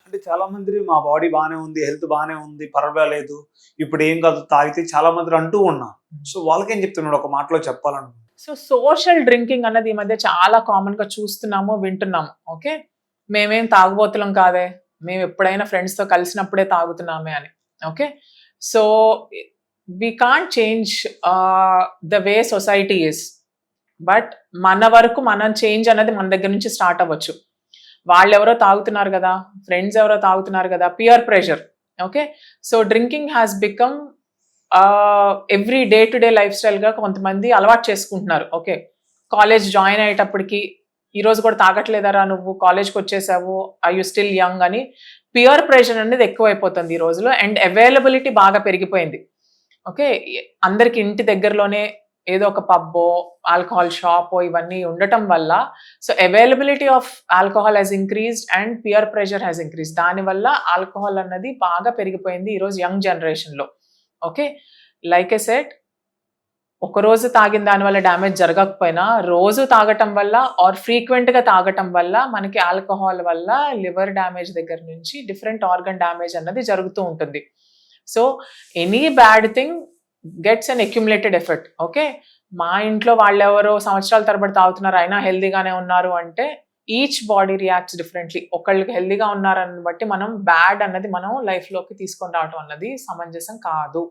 అంటే చాలా మంది మా బాడీ బానే ఉంది, హెల్త్ బానే ఉంది, పర్వాలేదు. ఇప్పుడు ఏం కాదు తాగితే చాలా మంది అంటూ ఉన్నారు. సో వాళ్ళకేం చెప్తున్నాడు ఒక మాటలో చెప్పాలను? సో సోషల్ డ్రింకింగ్ అన్నది ఈ మధ్య చాలా కామన్ గా చూస్తున్నాము, వింటున్నాము. ఓకే, మేమేం తాగుబోతులం కాదే, మేము ఎప్పుడైనా ఫ్రెండ్స్ తో కలిసినప్పుడే తాగుతున్నామే అని. Okay, so we can't change the way society is, but మన వరకు మనం చేంజ్ అనేది మన దగ్గర నుంచి స్టార్ట్ అవ్వచ్చు. వాళ్ళు ఎవరో తాగుతున్నారు కదా, ఫ్రెండ్స్ ఎవరో తాగుతున్నారు కదా, peer pressure. Okay, so drinking has become every day to day life స్టైల్గా కొంతమంది అలవాటు చేసుకుంటున్నారు. ఓకే, కాలేజ్ జాయిన్ అయ్యేటప్పటికి ఈరోజు కూడా తాగట్లేదరా నువ్వు, కాలేజ్కి వచ్చేసావు, ఐ యు స్టిల్ యంగ్ అని పియర్ ప్రెషర్ అనేది ఎక్కువైపోతుంది ఈ రోజులో. అండ్ అవైలబిలిటీ బాగా పెరిగిపోయింది. ఓకే, అందరికి ఇంటి దగ్గరలోనే ఏదో ఒక పబ్బో ఆల్కహాల్ షాపో ఇవన్నీ ఉండటం వల్ల so availability of alcohol has increased and peer pressure has increase. దానివల్ల ఆల్కహాల్ అన్నది బాగా పెరిగిపోయింది ఈరోజు యంగ్ జనరేషన్లో. ఓకే, లైక్ ఎ సెట్, ఒక రోజు తాగిన దానివల్ల డ్యామేజ్ జరగకపోయినా రోజు తాగటం వల్ల ఆర్ ఫ్రీక్వెంట్గా తాగటం వల్ల మనకి ఆల్కహాల్ వల్ల లివర్ డ్యామేజ్ దగ్గర నుంచి డిఫరెంట్ ఆర్గన్ డ్యామేజ్ అన్నది జరుగుతూ ఉంటుంది. So any bad thing gets an accumulated effect. Okay, మా ఇంట్లో వాళ్ళెవరో సంవత్సరాల తరబడి తాగుతున్నారు అయినా హెల్దీగానే ఉన్నారు అంటే ఈచ్ బాడీ రియాక్ట్స్ డిఫరెంట్లీ. ఒకళ్ళకి హెల్దీగా ఉన్నారని బట్టి మనం బ్యాడ్ అన్నది మనం లైఫ్లోకి తీసుకొని రావటం అన్నది సమంజసం కాదు.